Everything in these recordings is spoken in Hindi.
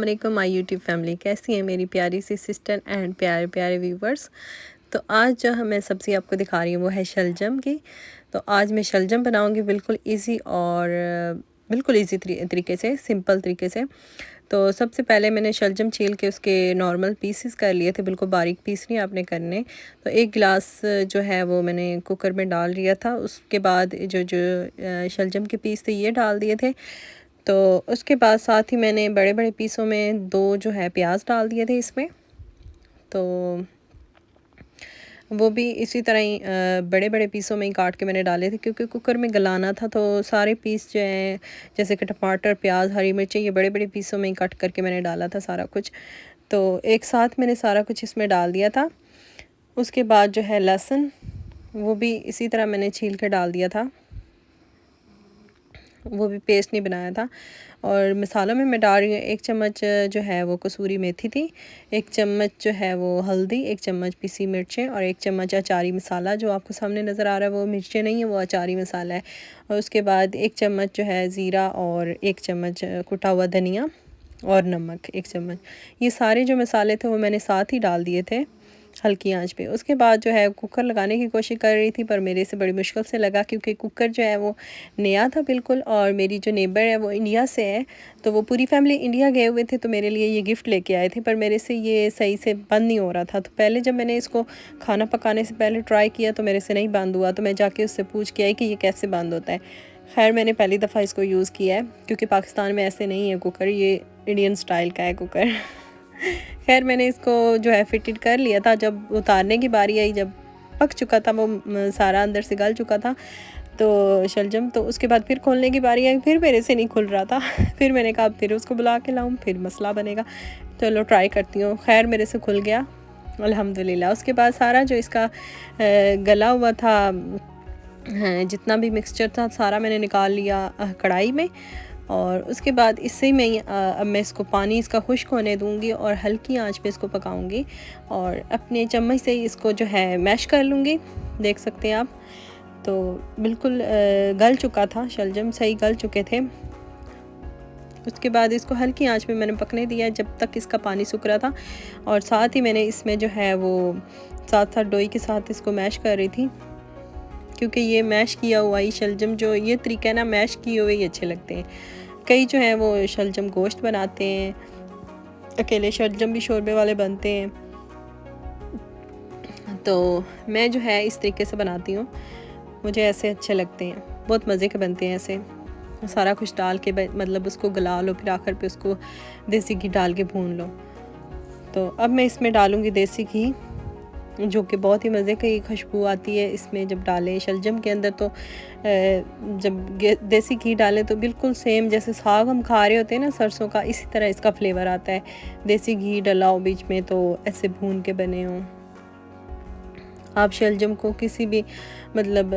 वालेकुम माय यूट्यूब फैमिली। कैसी है मेरी प्यारी सी सिस्टर एंड प्यारे प्यारे व्यूवर्स। तो आज जो मैं सब्ज़ी आपको दिखा रही हूँ वो है शलजम की। तो आज मैं शलजम बनाऊँगी बिल्कुल इजी और बिल्कुल इजी तरीके से, सिंपल तरीके से। तो सबसे पहले मैंने शलजम छील के उसके नॉर्मल पीसेस कर लिए थे, बिल्कुल बारीक पीस नहीं आपने करने। तो एक गिलास जो है वो मैंने कुकर में डाल दिया था। उसके बाद जो जो शलजम के पीस थे ये डाल दिए थे। तो उसके बाद साथ ही मैंने बड़े बड़े पीसों में 2 जो है प्याज डाल दिए थे इसमें। तो वो भी इसी तरह ही बड़े बड़े पीसों में ही काट के मैंने डाले थे, क्योंकि कुकर में गलाना था। तो सारे पीस जो हैं जैसे कि टमाटर, प्याज, हरी मिर्ची, ये बड़े बड़े पीसों में ही कट करके मैंने डाला था सारा कुछ। तो एक साथ मैंने सारा कुछ इसमें डाल दिया था। उसके बाद जो है लहसुन, वो भी इसी तरह मैंने छील के डाल दिया था, वो भी पेस्ट नहीं बनाया था। और मसालों में मैं डाल रही हूँ 1 चम्मच जो है वो कसूरी मेथी थी, 1 चम्मच जो है वो हल्दी, 1 चम्मच पिसी मिर्चें और 1 चम्मच अचारी मसाला। जो आपको सामने नज़र आ रहा है वो मिर्चें नहीं है, वो अचारी मसाला है। और उसके बाद 1 चम्मच जो है ज़ीरा और 1 चम्मच कुटा हुआ धनिया और नमक 1 चम्मच। ये सारे जो मसाले थे वो मैंने साथ ही डाल दिए थे हल्की आंच पे। उसके बाद जो है कुकर लगाने की कोशिश कर रही थी, पर मेरे से बड़ी मुश्किल से लगा, क्योंकि कुकर जो है वो नया था बिल्कुल। और मेरी जो नेबर है वो इंडिया से है, तो वो पूरी फैमिली इंडिया गए हुए थे, तो मेरे लिए ये गिफ्ट लेके आए थे। पर मेरे से ये सही से बंद नहीं हो रहा था। तो पहले जब मैंने इसको खाना पकाने से पहले ट्राई किया तो मेरे से नहीं बंद हुआ। तो मैं जाके उससे पूछ के आई कि ये कैसे बंद होता है। खैर मैंने पहली दफ़ा इसको यूज़ किया है, क्योंकि पाकिस्तान में ऐसे नहीं है कुकर, ये इंडियन स्टाइल का है कुकर। खैर मैंने इसको जो है फिटेड कर लिया था। जब उतारने की बारी आई, जब पक चुका था वो सारा अंदर से गल चुका था तो शलजम, तो उसके बाद फिर खोलने की बारी आई, फिर मेरे से नहीं खुल रहा था। फिर मैंने कहा फिर उसको बुला के लाऊं, फिर मसला बनेगा। चलो ट्राई करती हूँ। खैर मेरे से खुल गया अल्हम्दुलिल्लाह। उसके बाद सारा जो इसका गला हुआ था, जितना भी मिक्सचर था सारा मैंने निकाल लिया कढ़ाई में। और उसके बाद इससे ही मैं अब मैं इसको पानी इसका खुश्क होने दूंगी और हल्की आंच पे इसको पकाऊंगी और अपने चम्मच से ही इसको जो है मैश कर लूँगी। देख सकते हैं आप, तो बिल्कुल गल चुका था, शलजम सही गल चुके थे। उसके बाद इसको हल्की आंच पे मैंने पकने दिया जब तक इसका पानी सूख रहा था। और साथ ही मैंने इसमें जो है वो साथ साथ डोई के साथ इसको मैश कर रही थी, क्योंकि ये मैश किया हुआ ही शलजम, जो ये तरीका है ना, मैश किए हुए ही अच्छे लगते हैं। कई जो हैं वो शलजम गोश्त बनाते हैं, अकेले शलजम भी शोरबे वाले बनते हैं। तो मैं जो है इस तरीके से बनाती हूँ, मुझे ऐसे अच्छे लगते हैं, बहुत मज़े के बनते हैं ऐसे। सारा कुछ डाल के मतलब उसको गला लो, फिर आखिर पे उसको देसी घी डाल के भून लो। तो अब मैं इसमें डालूँगी देसी घी, जो कि बहुत ही मज़े की खुशबू आती है इसमें जब डालें शलजम के अंदर। तो जब देसी घी डालें तो बिल्कुल सेम जैसे साग हम खा रहे होते हैं ना सरसों का, इसी तरह इसका फ्लेवर आता है। देसी घी डला हो बीच में तो ऐसे भून के बने हों। आप शलजम को किसी भी मतलब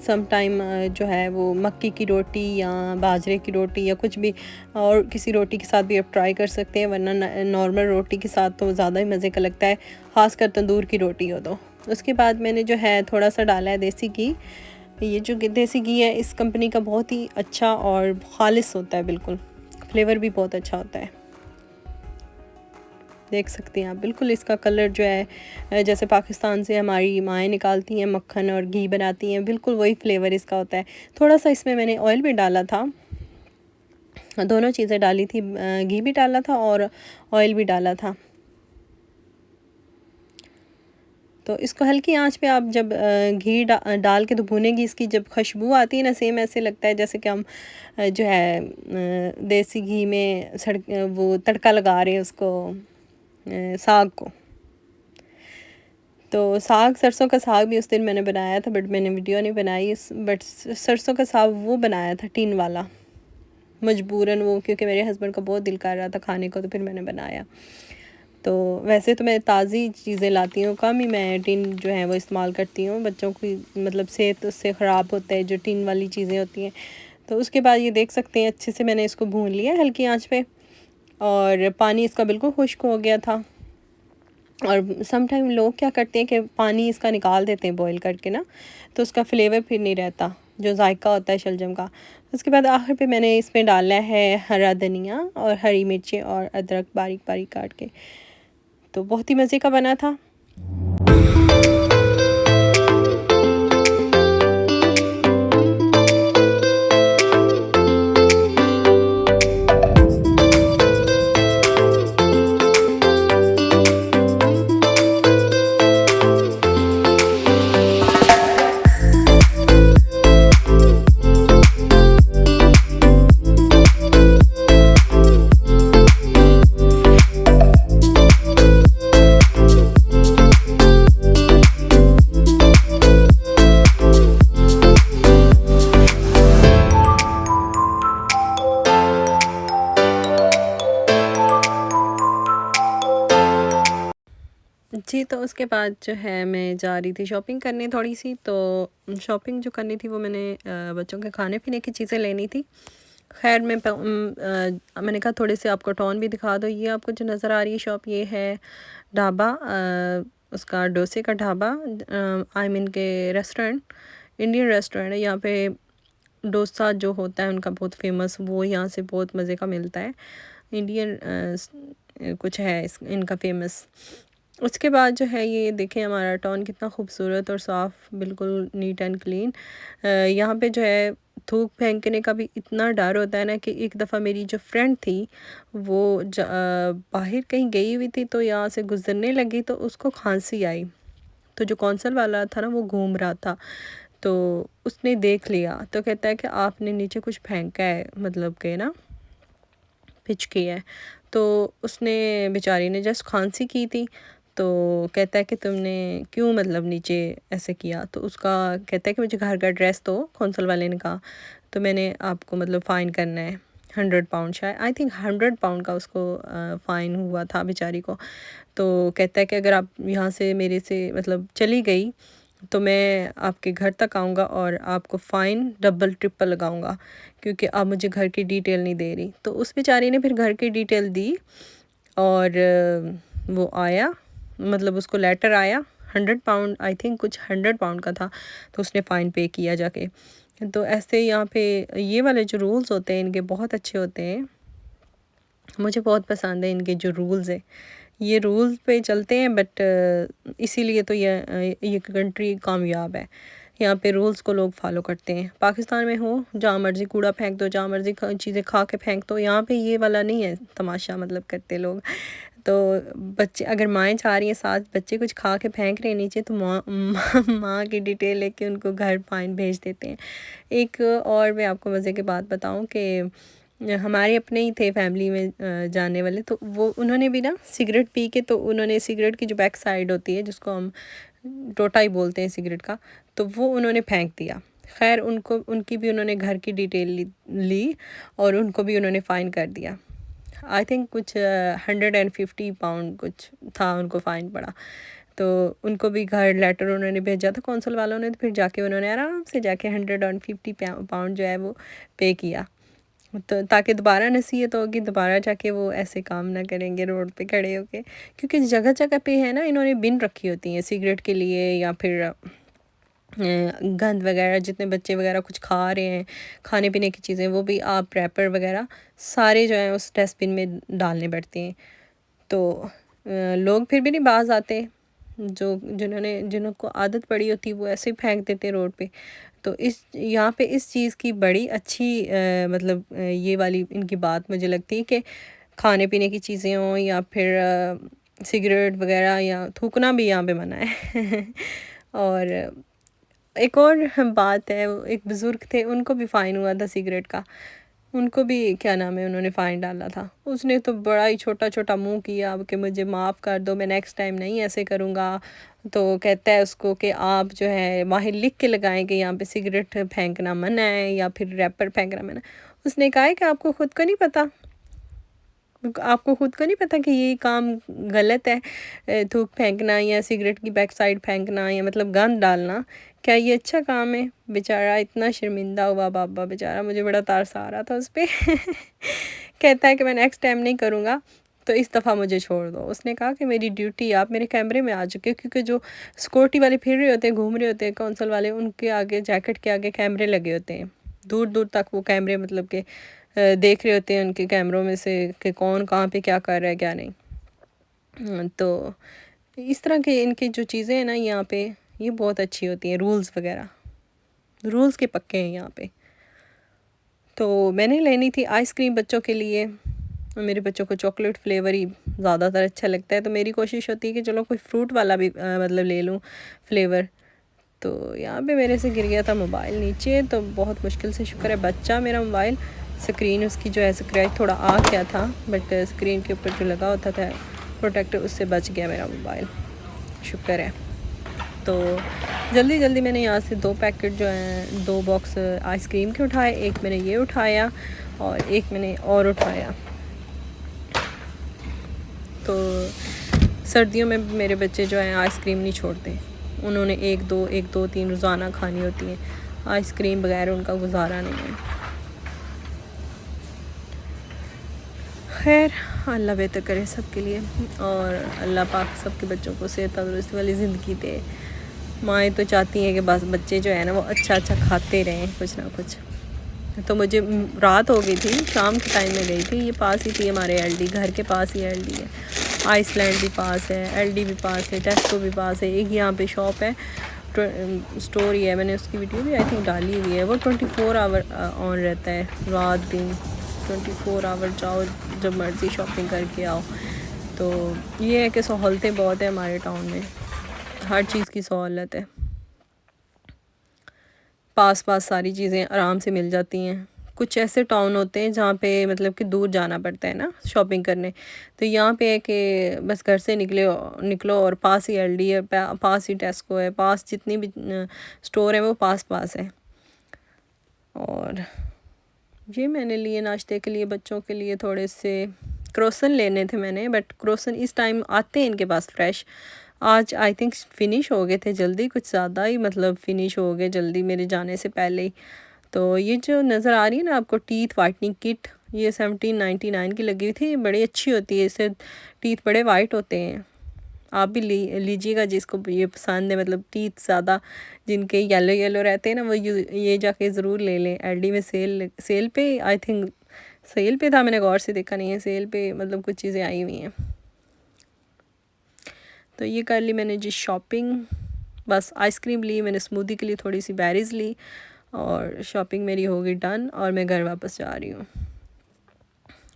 सम टाइम जो है वो मक्की की रोटी या बाजरे की रोटी या कुछ भी और किसी रोटी के साथ भी आप ट्राई कर सकते हैं, वरना नॉर्मल रोटी के साथ तो ज़्यादा ही मज़े का लगता है, ख़ासकर तंदूर की रोटी हो तो। उसके बाद मैंने जो है थोड़ा सा डाला है देसी घी। ये जो देसी घी है इस कंपनी का बहुत ही अच्छा और खालिस होता है, बिल्कुल फ्लेवर भी बहुत अच्छा होता है। देख सकते हैं आप, बिल्कुल इसका कलर जो है जैसे पाकिस्तान से हमारी माएँ निकालती हैं मक्खन और घी बनाती हैं, बिल्कुल वही फ्लेवर इसका होता है। थोड़ा सा इसमें मैंने ऑयल भी डाला था, दोनों चीज़ें डाली थी, घी भी डाला था और ऑयल भी डाला था। तो इसको हल्की आंच पे आप जब घी डाल के तो भुनेंगी, इसकी जब खुशबू आती है ना, सेम ऐसे लगता है जैसे कि हम जो है देसी घी में वो तड़का लगा रहे हैं उसको, साग को। तो साग, सरसों का साग भी उस दिन मैंने बनाया था, बट मैंने वीडियो नहीं बनाई। बट सरसों का साग वो बनाया था टीन वाला, मजबूरन वो, क्योंकि मेरे हस्बैंड का बहुत दिल कर रहा था खाने को, तो फिर मैंने बनाया। तो वैसे तो मैं ताज़ी चीज़ें लाती हूँ, कम ही मैं टीन जो है वो इस्तेमाल करती हूँ। बच्चों की मतलब सेहत उससे ख़राब होता है जो टीन वाली चीज़ें होती हैं। तो उसके बाद ये देख सकते हैं अच्छे से मैंने इसको भून लिया हल्की आंच पे, और पानी इसका बिल्कुल खुश्क हो गया था। और सम टाइम लोग क्या करते हैं कि पानी इसका निकाल देते हैं बॉईल करके ना, तो उसका फ्लेवर फिर नहीं रहता। जो जायका होता है शलजम का। उसके बाद आखिर पे मैंने इसमें डाला है हरा धनिया और हरी मिर्चें और अदरक बारीक बारीक काट के। तो बहुत ही मज़े का बना था। जी, तो उसके बाद जो है मैं जा रही थी शॉपिंग करने थोड़ी सी। तो शॉपिंग जो करनी थी वो मैंने बच्चों के खाने पीने की चीज़ें लेनी थी। खैर मैंने कहा थोड़े से आपको टॉन भी दिखा दो। ये आपको जो नज़र आ रही है शॉप, ये है ढाबा, उसका डोसे का ढाबा, आई मीन के रेस्टोरेंट, इंडियन रेस्टोरेंट है। यहाँ पे डोसा जो होता है उनका बहुत फेमस, वो यहाँ से बहुत मज़े का मिलता है। इंडियन कुछ है इनका फेमस। उसके बाद जो है ये देखें हमारा टाउन कितना खूबसूरत और साफ़, बिल्कुल नीट एंड क्लीन। यहाँ पे जो है थूक फेंकने का भी इतना डर होता है ना कि एक दफ़ा मेरी जो फ्रेंड थी वो बाहर कहीं गई हुई थी, तो यहाँ से गुजरने लगी तो उसको खांसी आई। तो जो कौंसल वाला था ना वो घूम रहा था, तो उसने देख लिया, तो कहता है कि आपने नीचे कुछ फेंका है, मतलब के ना पिचकी है। तो उसने बेचारी ने जस्ट खांसी की थी, तो कहता है कि तुमने क्यों मतलब नीचे ऐसे किया। तो उसका कहता है कि मुझे घर का एड्रेस दो, कौंसल वाले ने कहा, तो मैंने आपको मतलब फ़ाइन करना है 100 पाउंड, शायद आई थिंक 100 पाउंड का उसको फ़ाइन हुआ था बेचारी को। तो कहता है कि अगर आप यहाँ से मेरे से मतलब चली गई तो मैं आपके घर तक आऊँगा और आपको फ़ाइन डबल ट्रिपल लगाऊँगा, क्योंकि आप मुझे घर की डिटेल नहीं दे रही। तो उस बेचारी ने फिर घर की डिटेल दी और वो आया, मतलब उसको लेटर आया 100 पाउंड, आई थिंक कुछ 100 पाउंड का था, तो उसने फ़ाइन पे किया जाके। तो ऐसे यहाँ पे ये वाले जो रूल्स होते हैं इनके बहुत अच्छे होते हैं, मुझे बहुत पसंद है इनके जो रूल्स है, ये रूल्स पे चलते हैं। बट इसीलिए तो ये कंट्री कामयाब है, यहाँ पे रूल्स को लोग फॉलो करते हैं। पाकिस्तान में हो जहाँ मर्ज़ी कूड़ा फेंक दो, जहाँ मर्ज़ी चीज़ें खा के फेंक दो, यहाँ पे ये वाला नहीं है तमाशा मतलब करते लोग। तो बच्चे अगर माएँ चाह रही हैं साथ बच्चे कुछ खा के फेंक रहे हैं नीचे, तो माँ की डिटेल लेके उनको घर फ़ाइन भेज देते हैं। एक और मैं आपको मज़े की बात बताऊँ कि हमारे अपने ही थे फैमिली में जाने वाले, तो वो उन्होंने भी ना सिगरेट पी के, तो उन्होंने सिगरेट की जो बैक साइड होती है जिसको हम टोटा ही बोलते हैं सिगरेट का, तो वो उन्होंने फेंक दिया। खैर उनकी भी उन्होंने घर की डिटेल ली और उनको भी उन्होंने फ़ाइन कर दिया। आई थिंक कुछ 150 पाउंड कुछ था उनको फ़ाइन पड़ा। तो उनको भी घर लेटर उन्होंने भेजा था कौंसल वालों ने, तो फिर जाके उन्होंने आराम से जाके 150 पाउंड जो है वो पे किया, तो ताकि दोबारा नसीहत होगी, दोबारा जाके वो ऐसे काम ना करेंगे रोड पे खड़े होके। क्योंकि जगह जगह पे है ना इन्होंने बिन रखी होती हैं सिगरेट के लिए, या फिर गंद वगैरह, जितने बच्चे वगैरह कुछ खा रहे हैं खाने पीने की चीज़ें, वो भी आप रैपर वगैरह सारे जो हैं उस डस्टबिन में डालने पड़ते हैं। तो लोग फिर भी नहीं बाज आते, जिनको आदत पड़ी होती है वो ऐसे ही फेंक देते रोड पे। तो इस यहाँ पे इस चीज़ की बड़ी अच्छी मतलब ये वाली इनकी बात मुझे लगती है कि खाने पीने की चीज़ें हों या फिर सिगरेट वगैरह, या थूकना भी यहाँ पे मना है। और एक और बात है, वो एक बुज़ुर्ग थे, उनको भी फ़ाइन हुआ था सिगरेट का। उनको भी क्या नाम है उन्होंने फ़ाइन डाला था। उसने तो बड़ा ही छोटा-छोटा मुँह किया कि मुझे माफ़ कर दो, मैं नेक्स्ट टाइम नहीं ऐसे करूँगा। तो कहता है उसको कि आप जो है बाहर लिख के लगाएँ कि यहाँ पे सिगरेट फेंकना मना है या फिर रैपर फेंकना मना है। उसने कहा है कि आपको खुद को नहीं पता? आपको खुद को नहीं पता कि ये काम गलत है, थूक फेंकना या सिगरेट की बैक साइड फेंकना या मतलब गंद डालना, क्या ये अच्छा काम है? बेचारा इतना शर्मिंदा हुआ बाबा बेचारा, मुझे बड़ा तरस आ रहा था उस पे। कहता है कि मैं नेक्स्ट टाइम नहीं करूँगा। तो इस दफ़ा मुझे छोड़ दो। उसने कहा कि मेरी ड्यूटी, आप मेरे कैमरे में आ चुके हो, क्योंकि जो सिक्योरिटी वाले फिर रहे होते हैं, घूम रहे होते हैं, कौंसल वाले, उनके आगे जैकेट के आगे कैमरे लगे होते हैं, दूर दूर तक वो कैमरे मतलब के देख रहे होते हैं उनके कैमरों में से कि कौन कहाँ पे क्या कर रहा है क्या नहीं। तो इस तरह के इनकी जो चीज़ें हैं ना यहाँ पे, ये बहुत अच्छी होती हैं। रूल्स वगैरह, रूल्स के पक्के हैं यहाँ पे। तो मैंने लेनी थी आइसक्रीम बच्चों के लिए, मेरे बच्चों को चॉकलेट फ्लेवर ही ज़्यादातर अच्छा लगता है, तो मेरी कोशिश होती है कि चलो कोई फ्रूट वाला भी मतलब ले लूँ फ्लेवर। तो यहाँ पे मेरे से गिर गया था मोबाइल नीचे, तो बहुत मुश्किल से, शुक्र है बच्चा मेरा मोबाइल, स्क्रीन उसकी जो है स्क्रैच थोड़ा आ गया था, बट स्क्रीन के ऊपर जो लगा होता था प्रोटेक्टर, उससे बच गया मेरा मोबाइल, शुक्र है। तो जल्दी जल्दी मैंने यहाँ से 2 पैकेट जो हैं, 2 बॉक्स आइसक्रीम के उठाए, एक मैंने ये उठाया और एक मैंने और उठाया। तो सर्दियों में मेरे बच्चे जो हैं आइसक्रीम नहीं छोड़ते, उन्होंने एक दो 3 रोज़ाना खानी होती हैं, आइसक्रीम बगैर उनका गुजारा नहीं है। खैर अल्लाह बेहतर करे सबके लिए, और अल्लाह पाक सबके बच्चों को सेहत तंदुरुस्ती वाली ज़िंदगी दे। माएँ तो चाहती हैं कि बस बच्चे जो है ना वो अच्छा खाते रहें कुछ ना कुछ। तो मुझे रात हो गई थी, शाम के टाइम में गई थी, ये पास ही थी हमारे एलडी, घर के पास ही एलडी है, आइसलैंड भी पास है, एलडी भी पास है, टेस्को भी पास है, एक यहाँ पे शॉप है, स्टोर ही है, मैंने उसकी वीडियो भी आई थिंक डाली हुई है। वो 24 आवर ऑन रहता है, रात दिन 24 आवर, जाओ जब मर्ज़ी शॉपिंग करके आओ। तो ये है कि सहूलतें बहुत है हमारे टाउन में, हर चीज़ की सहूलत है, पास सारी चीज़ें आराम से मिल जाती हैं। कुछ ऐसे टाउन होते हैं जहाँ पे मतलब कि दूर जाना पड़ता है ना शॉपिंग करने, तो यहाँ पे है कि बस घर से निकलो और पास ही एलडी है, पास ही टेस्को है, पास जितनी भी स्टोर है वो पास है। और ये मैंने लिए नाश्ते के लिए बच्चों के लिए थोड़े से क्रोसन लेने थे मैंने, बट क्रोसन इस टाइम आते हैं इनके पास फ्रेश, आज आई थिंक फ़िनिश हो गए थे जल्दी, कुछ ज़्यादा ही मतलब फ़िनिश हो गए जल्दी मेरे जाने से पहले ही। तो ये जो नज़र आ रही है ना आपको टीथ वाइटनिंग किट, ये 1799 की लगी हुई थी, बड़ी अच्छी होती है, इससे टीथ बड़े वाइट होते हैं। आप भी लीजिएगा जिसको ये पसंद है, मतलब टीथ ज़्यादा जिनके येलो रहते हैं ना, वो ये जाके ज़रूर ले लें। एलडी में सेल पे आई थिंक सेल पे था, मैंने गौर से देखा नहीं है, सेल पे मतलब कुछ चीज़ें आई हुई हैं। तो ये कर ली मैंने जी शॉपिंग, बस आइसक्रीम ली मैंने, स्मूदी के लिए थोड़ी सी बेरीज़ ली, और शॉपिंग मेरी हो गई डन, और मैं घर वापस जा रही हूँ।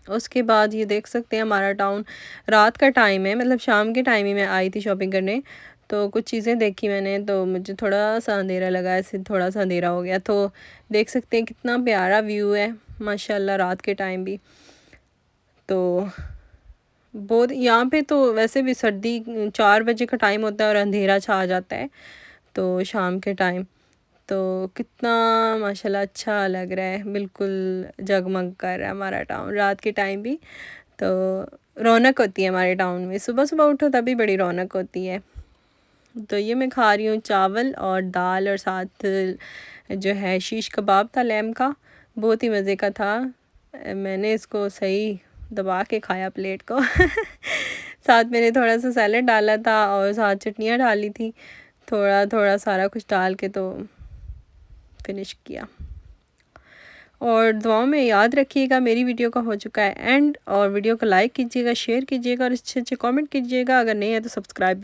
उसके बाद ये देख सकते हैं हमारा टाउन, रात का टाइम है, मतलब शाम के टाइम ही मैं आई थी शॉपिंग करने, तो कुछ चीज़ें देखी मैंने, तो मुझे थोड़ा सा अंधेरा लगा, ऐसे थोड़ा सा अंधेरा हो गया। तो देख सकते हैं कितना प्यारा व्यू है माशाल्लाह रात के टाइम भी। तो बहुत यहाँ पे तो वैसे भी सर्दी 4 बजे का टाइम होता है और अंधेरा छा जाता है, तो शाम के टाइम तो कितना माशाल्लाह अच्छा लग रहा है, बिल्कुल जगमग कर रहा है हमारा टाउन रात के टाइम भी। तो रौनक होती है हमारे टाउन में, सुबह सुबह उठो तभी बड़ी रौनक होती है। तो ये मैं खा रही हूँ चावल और दाल, और साथ जो है शीश कबाब था लैम का, बहुत ही मज़े का था। मैंने इसको सही दबा के खाया प्लेट को साथ मैंने थोड़ा सा सैलेड डाला था और साथ चटनियाँ डाली थी, थोड़ा थोड़ा सारा कुछ डाल के तो फिनिश किया। और दुआओं में याद रखिएगा। मेरी वीडियो का हो चुका है एंड, और वीडियो को लाइक कीजिएगा, शेयर कीजिएगा और अच्छे अच्छे कमेंट कीजिएगा। अगर नहीं है तो सब्सक्राइब भी